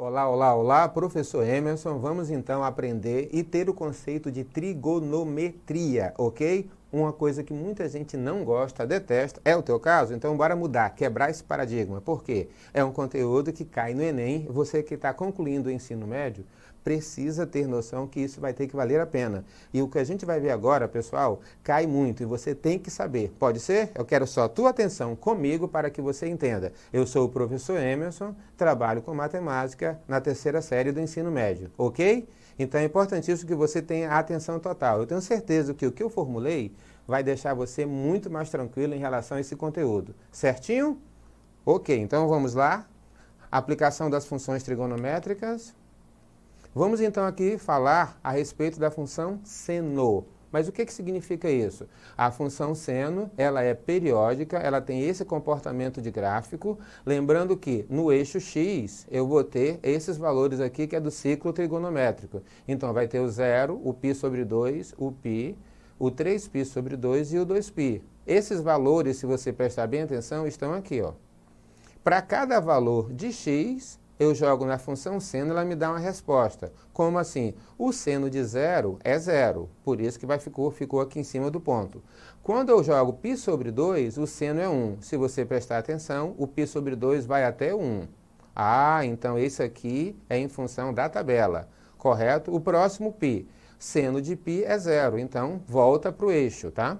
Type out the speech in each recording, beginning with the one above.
Olá, olá, olá, professor Emerson. Vamos então aprender e ter o conceito de trigonometria, ok? Uma coisa que muita gente não gosta, detesta, é o teu caso? Então bora mudar, quebrar esse paradigma. Por quê? É um conteúdo que cai no Enem, você que está concluindo o ensino médio, precisa ter noção que isso vai ter que valer a pena. E o que a gente vai ver agora, pessoal, cai muito e você tem que saber. Pode ser? Eu quero só a tua atenção comigo para que você entenda. Eu sou o professor Emerson, trabalho com matemática na terceira série do ensino médio, ok? Então é importantíssimo que você tenha atenção total. Eu tenho certeza que o que eu formulei vai deixar você muito mais tranquilo em relação a esse conteúdo. Certinho? Ok, então vamos lá. Aplicação das funções trigonométricas. Vamos então aqui falar a respeito da função seno. Mas o que significa isso? A função seno, ela é periódica, ela tem esse comportamento de gráfico, lembrando que no eixo x eu vou ter esses valores aqui que é do ciclo trigonométrico. Então vai ter o 0, o π sobre 2, o π, o 3π sobre 2 e o 2π. Esses valores, se você prestar bem atenção, estão aqui, ó. Para cada valor de x, eu jogo na função seno, ela me dá uma resposta. Como assim? O seno de 0 é 0, por isso que ficou aqui em cima do ponto. Quando eu jogo π sobre 2, o seno é 1. Se você prestar atenção, o π sobre 2 vai até 1. Ah, então esse aqui é em função da tabela, correto? O próximo π, seno de π é 0, então volta para o eixo, tá?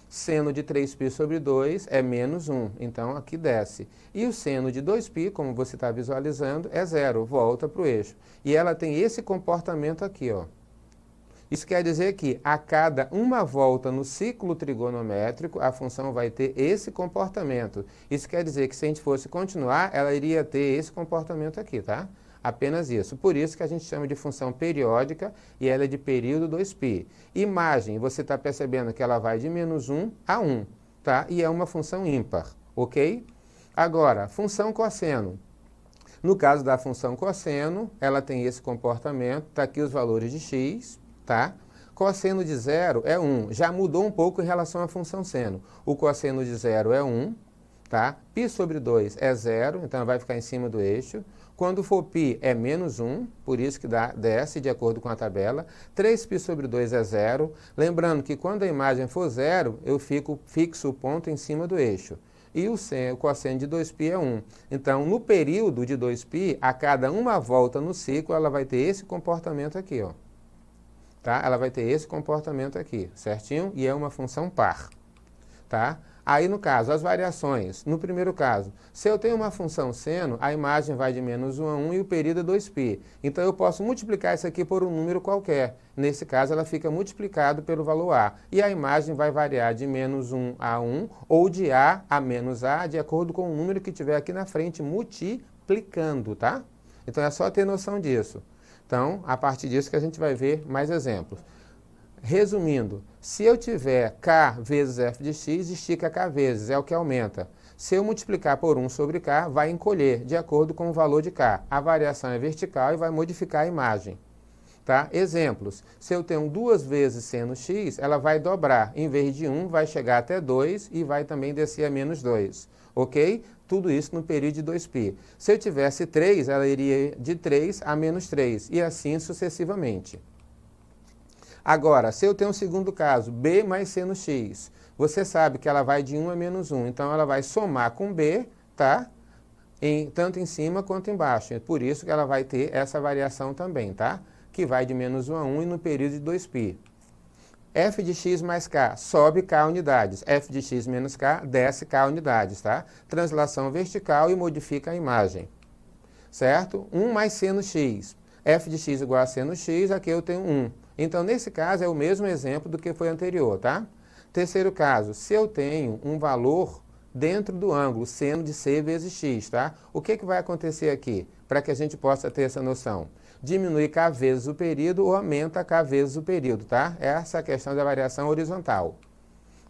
Seno de 3π sobre 2 é menos 1, então aqui desce. E o seno de 2π, como você está visualizando, é 0, volta para o eixo. E ela tem esse comportamento aqui, ó. Isso quer dizer que a cada uma volta no ciclo trigonométrico, a função vai ter esse comportamento. Isso quer dizer que se a gente fosse continuar, ela iria ter esse comportamento aqui, tá? Apenas isso. Por isso que a gente chama de função periódica e ela é de período 2π. Imagem, você está percebendo que ela vai de menos 1 a 1, tá? E é uma função ímpar, ok? Agora, função cosseno. No caso da função cosseno, ela tem esse comportamento, está aqui os valores de x, tá? Cosseno de 0 é 1, já mudou um pouco em relação à função seno. O cosseno de 0 é 1, tá? π sobre 2 é 0, então vai ficar em cima do eixo. Quando for π é menos 1, por isso que desce de acordo com a tabela. 3π sobre 2 é 0. Lembrando que quando a imagem for 0, eu fixo o ponto em cima do eixo. E o cosseno de 2π é 1. Então, no período de 2π, a cada uma volta no ciclo, ela vai ter esse comportamento aqui, ó. Tá? Ela vai ter esse comportamento aqui, certinho? E é uma função par, tá? Aí, no caso, as variações. No primeiro caso, se eu tenho uma função seno, a imagem vai de menos 1 a 1 e o período é 2π. Então, eu posso multiplicar isso aqui por um número qualquer. Nesse caso, ela fica multiplicado pelo valor a. E a imagem vai variar de menos 1 a 1 ou de a menos a, de acordo com o número que tiver aqui na frente, multiplicando, tá? Então, é só ter noção disso. Então, a partir disso que a gente vai ver mais exemplos. Resumindo, se eu tiver k vezes f de x, estica k vezes, é o que aumenta. Se eu multiplicar por 1 sobre k, vai encolher, de acordo com o valor de k. A variação é vertical e vai modificar a imagem. Tá? Exemplos, se eu tenho 2 vezes seno x, ela vai dobrar. Em vez de 1, vai chegar até 2 e vai também descer a menos 2. Ok? Tudo isso no período de 2π. Se eu tivesse 3, ela iria de 3 a menos 3, e assim sucessivamente. Agora, se eu tenho um segundo caso, b mais seno x, você sabe que ela vai de 1 a menos 1, então ela vai somar com b, tá? Tanto em cima quanto embaixo. É por isso que ela vai ter essa variação também, tá? Que vai de menos 1 a 1 e no período de 2π. f de x mais k, sobe k unidades. F de x menos k, desce k unidades, tá? Translação vertical e modifica a imagem. Certo? 1 mais seno x. F de x igual a seno x, aqui eu tenho 1. Então, nesse caso, é o mesmo exemplo do que foi anterior, tá? Terceiro caso, se eu tenho um valor dentro do ângulo, seno de c vezes x, tá? O que vai acontecer aqui, para que a gente possa ter essa noção? Diminui k vezes o período ou aumenta k vezes o período, tá? Essa é a questão da variação horizontal.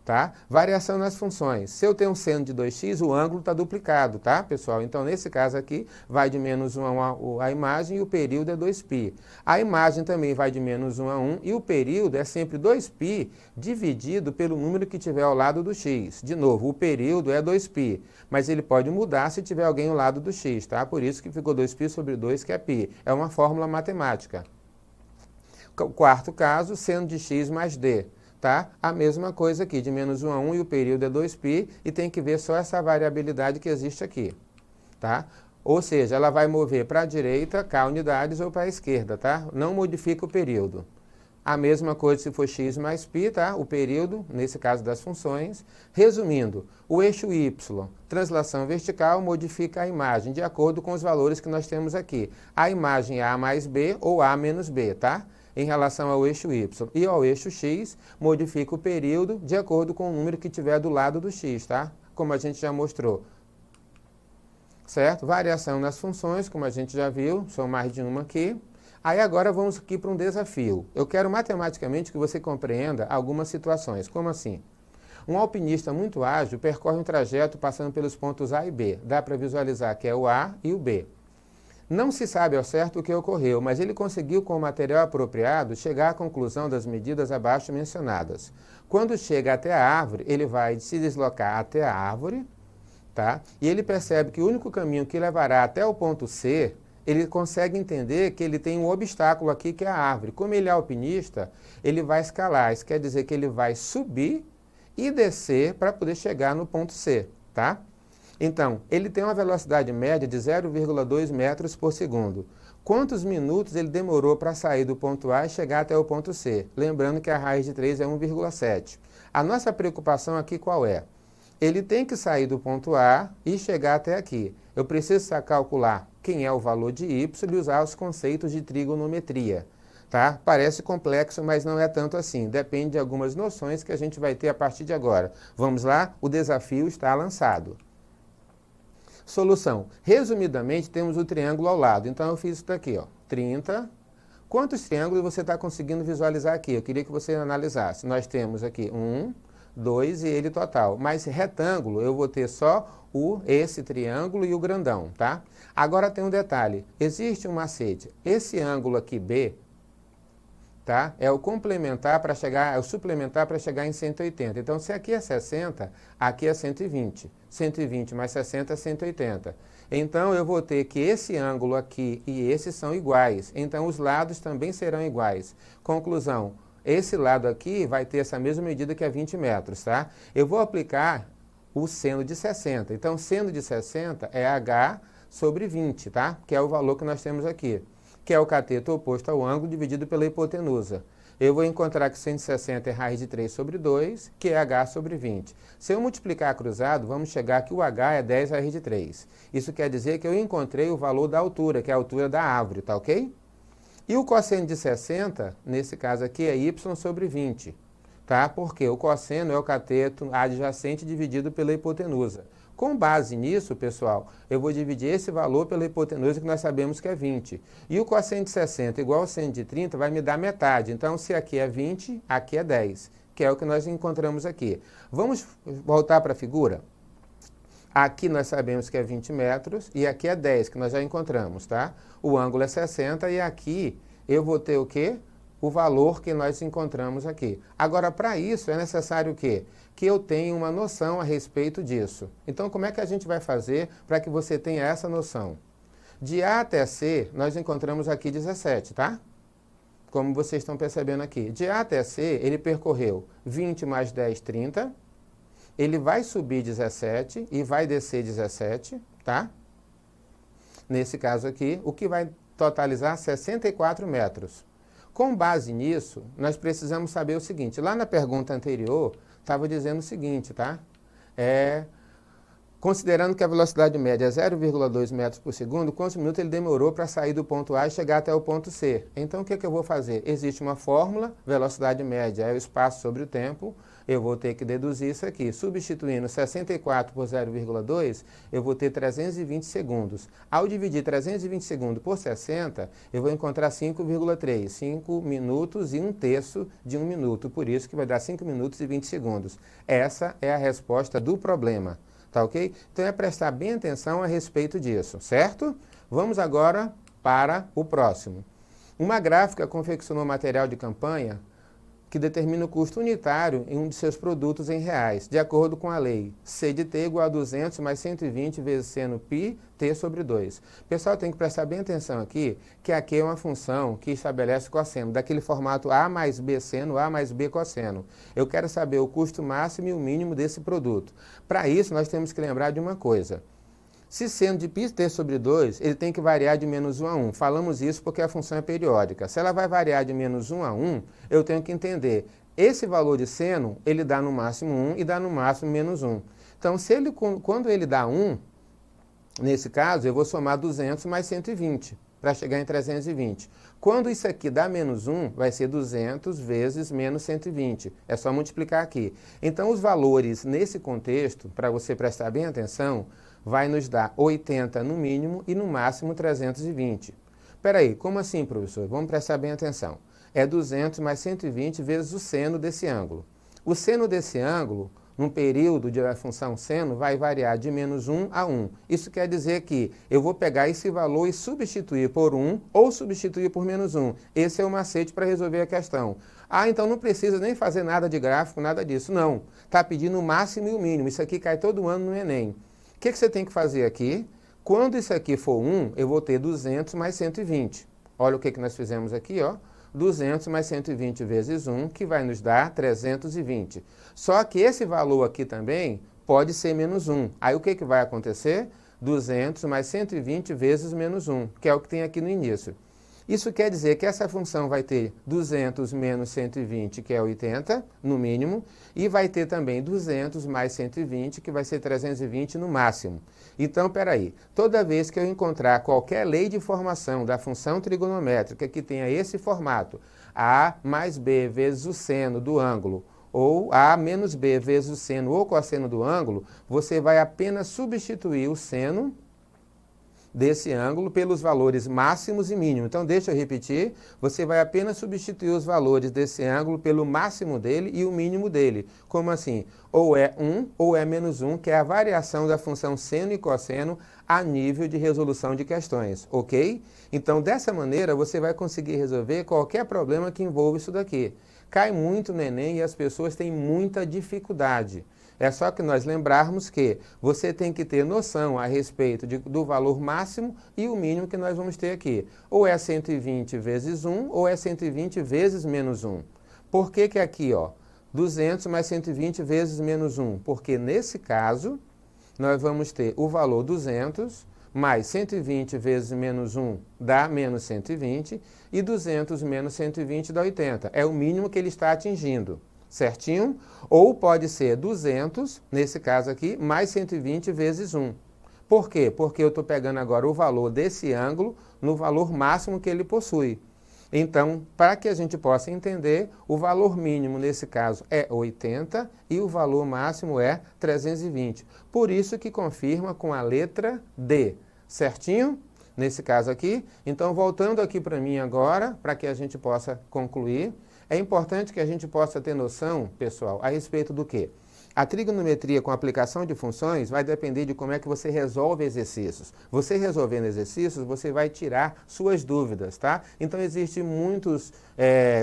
Tá? Variação nas funções. Se eu tenho um seno de 2x, o ângulo está duplicado, tá, pessoal? Então, nesse caso aqui, vai de menos 1 a 1 a imagem e o período é 2π. A imagem também vai de menos 1 a 1 e o período é sempre 2π dividido pelo número que tiver ao lado do x. De novo, o período é 2π, mas ele pode mudar se tiver alguém ao lado do x, tá? Por isso que ficou 2π sobre 2, que é π. É uma fórmula matemática. O quarto caso, seno de x mais d. Tá? A mesma coisa aqui, de menos 1 a 1 e o período é 2π e tem que ver só essa variabilidade que existe aqui. Tá? Ou seja, ela vai mover para a direita k unidades ou para a esquerda, tá? Não modifica o período. A mesma coisa se for x mais π, tá? O período, nesse caso das funções. Resumindo, o eixo y, translação vertical, modifica a imagem de acordo com os valores que nós temos aqui. A imagem é a mais b ou a menos b, tá? Em relação ao eixo y. E ao eixo x, modifica o período de acordo com o número que tiver do lado do x, tá? Como a gente já mostrou. Certo? Variação nas funções, como a gente já viu, são mais de uma aqui. Aí agora vamos aqui para um desafio. Eu quero matematicamente que você compreenda algumas situações. Como assim? Um alpinista muito ágil percorre um trajeto passando pelos pontos A e B. Dá para visualizar que é o A e o B. Não se sabe ao certo o que ocorreu, mas ele conseguiu, com o material apropriado, chegar à conclusão das medidas abaixo mencionadas. Quando chega até a árvore, ele vai se deslocar até a árvore, tá? E ele percebe que o único caminho que levará até o ponto C, ele consegue entender que ele tem um obstáculo aqui, que é a árvore. Como ele é alpinista, ele vai escalar. Isso quer dizer que ele vai subir e descer para poder chegar no ponto C, tá? Então, ele tem uma velocidade média de 0,2 metros por segundo. Quantos minutos ele demorou para sair do ponto A e chegar até o ponto C? Lembrando que a raiz de 3 é 1,7. A nossa preocupação aqui qual é? Ele tem que sair do ponto A e chegar até aqui. Eu preciso calcular quem é o valor de y e usar os conceitos de trigonometria. Tá? Parece complexo, mas não é tanto assim. Depende de algumas noções que a gente vai ter a partir de agora. Vamos lá? O desafio está lançado. Solução. Resumidamente, temos o triângulo ao lado. Então, eu fiz isso daqui, ó, 30. Quantos triângulos você está conseguindo visualizar aqui? Eu queria que você analisasse. Nós temos aqui 1, 2 e ele total. Mas retângulo, eu vou ter só esse triângulo e o grandão, tá? Agora tem um detalhe. Existe um macete. Esse ângulo aqui, B, tá? É o complementar para chegar, é o suplementar para chegar em 180. Então, se aqui é 60, aqui é 120. 120 mais 60 é 180. Então, eu vou ter que esse ângulo aqui e esse são iguais. Então, os lados também serão iguais. Conclusão, esse lado aqui vai ter essa mesma medida que é 20 metros, tá? Eu vou aplicar o seno de 60. Então, seno de 60 é h sobre 20, tá? Que é o valor que nós temos aqui, que é o cateto oposto ao ângulo dividido pela hipotenusa. Eu vou encontrar que 160 é raiz de 3 sobre 2, que é h sobre 20. Se eu multiplicar cruzado, vamos chegar que o h é 10 raiz de 3. Isso quer dizer que eu encontrei o valor da altura, que é a altura da árvore, tá ok? E o cosseno de 60, nesse caso aqui, é y sobre 20, tá? Porque o cosseno é o cateto adjacente dividido pela hipotenusa. Com base nisso, pessoal, eu vou dividir esse valor pela hipotenusa, que nós sabemos que é 20. E o cosseno de 60 igual ao seno de 30 vai me dar metade. Então, se aqui é 20, aqui é 10, que é o que nós encontramos aqui. Vamos voltar para a figura? Aqui nós sabemos que é 20 metros e aqui é 10, que nós já encontramos, tá? O ângulo é 60 e aqui eu vou ter o quê? O valor que nós encontramos aqui. Agora, para isso, é necessário o quê? Que eu tenha uma noção a respeito disso. Então, como é que a gente vai fazer para que você tenha essa noção? De A até C, nós encontramos aqui 17, tá? Como vocês estão percebendo aqui. De A até C, ele percorreu 20 mais 10, 30. Ele vai subir 17 e vai descer 17, tá? Nesse caso aqui, o que vai totalizar 64 metros. Com base nisso, nós precisamos saber o seguinte. Lá na pergunta anterior, estava dizendo o seguinte, tá? Considerando que a velocidade média é 0,2 metros por segundo, quantos minutos ele demorou para sair do ponto A e chegar até o ponto C? Então, o que eu vou fazer? Existe uma fórmula, velocidade média é o espaço sobre o tempo, eu vou ter que deduzir isso aqui. Substituindo 64 por 0,2, eu vou ter 320 segundos. Ao dividir 320 segundos por 60, eu vou encontrar 5,3. 5 minutos e 1/3 de 1 minuto. Por isso que vai dar 5 minutos e 20 segundos. Essa é a resposta do problema. Tá ok? Então é prestar bem atenção a respeito disso, certo? Vamos agora para o próximo. Uma gráfica confeccionou material de campanha que determina o custo unitário em um de seus produtos em reais, de acordo com a lei C de T igual a 200 mais 120 vezes seno π T sobre 2. Pessoal, tem que prestar bem atenção aqui, que aqui é uma função que estabelece cosseno, daquele formato A mais B seno, A mais B cosseno. Eu quero saber o custo máximo e o mínimo desse produto. Para isso, nós temos que lembrar de uma coisa. Se seno de πt sobre 2, ele tem que variar de menos 1 a 1. Falamos isso porque a função é periódica. Se ela vai variar de menos 1 a 1, eu tenho que entender. Esse valor de seno, ele dá no máximo 1 e dá no máximo menos 1. Então, quando ele dá 1, nesse caso, eu vou somar 200 mais 120, para chegar em 320. Quando isso aqui dá menos 1, vai ser 200 vezes menos 120. É só multiplicar aqui. Então, os valores nesse contexto, para você prestar bem atenção, vai nos dar 80 no mínimo e no máximo 320. Espera aí, como assim, professor? Vamos prestar bem atenção. É 200 mais 120 vezes o seno desse ângulo. O seno desse ângulo, num período da função seno, vai variar de menos 1 a 1. Isso quer dizer que eu vou pegar esse valor e substituir por 1 ou substituir por menos 1. Esse é o macete para resolver a questão. Ah, então não precisa nem fazer nada de gráfico, nada disso. Não. Está pedindo o máximo e o mínimo. Isso aqui cai todo ano no Enem. O que você tem que fazer aqui? Quando isso aqui for 1, eu vou ter 200 mais 120. Olha o que nós fizemos aqui, ó. 200 mais 120 vezes 1, que vai nos dar 320. Só que esse valor aqui também pode ser menos 1. Aí o que vai acontecer? 200 mais 120 vezes menos 1, que é o que tem aqui no início. Isso quer dizer que essa função vai ter 200 menos 120, que é 80, no mínimo, e vai ter também 200 mais 120, que vai ser 320 no máximo. Então, peraí, toda vez que eu encontrar qualquer lei de formação da função trigonométrica que tenha esse formato, A mais B vezes o seno do ângulo, ou A menos B vezes o seno ou cosseno do ângulo, você vai apenas substituir o seno desse ângulo pelos valores máximos e mínimos. Então, deixa eu repetir, você vai apenas substituir os valores desse ângulo pelo máximo dele e o mínimo dele. Como assim? Ou é 1 ou é menos 1, que é a variação da função seno e cosseno a nível de resolução de questões, ok? Então, dessa maneira, você vai conseguir resolver qualquer problema que envolva isso daqui. Cai muito no Enem e as pessoas têm muita dificuldade. É só que nós lembrarmos que você tem que ter noção a respeito do valor máximo e o mínimo que nós vamos ter aqui. Ou é 120 vezes 1, ou é 120 vezes menos 1. Por que que aqui, ó, 200 mais 120 vezes menos 1? Porque nesse caso, nós vamos ter o valor 200 mais 120 vezes menos 1 dá menos 120 e 200 menos 120 dá 80. É o mínimo que ele está atingindo. Certinho? Ou pode ser 200, nesse caso aqui, mais 120 vezes 1. Por quê? Porque eu estou pegando agora o valor desse ângulo no valor máximo que ele possui. Então, para que a gente possa entender, o valor mínimo nesse caso é 80 e o valor máximo é 320. Por isso que confirma com a letra D. Certinho? Nesse caso aqui. Então, voltando aqui para mim agora, para que a gente possa concluir. É importante que a gente possa ter noção, pessoal, a respeito do quê? A trigonometria com aplicação de funções vai depender de como é que você resolve exercícios. Você resolvendo exercícios, você vai tirar suas dúvidas, tá? Então, existem muitos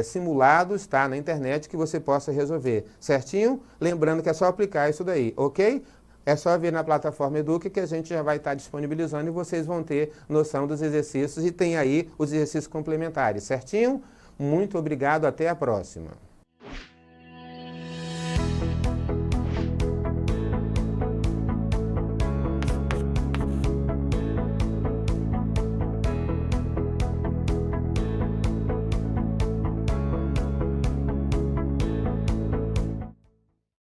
simulados, tá, na internet que você possa resolver, certinho? Lembrando que é só aplicar isso daí, ok? É só vir na plataforma Eduque que a gente já vai estar disponibilizando e vocês vão ter noção dos exercícios e tem aí os exercícios complementares, certinho? Muito obrigado, até a próxima.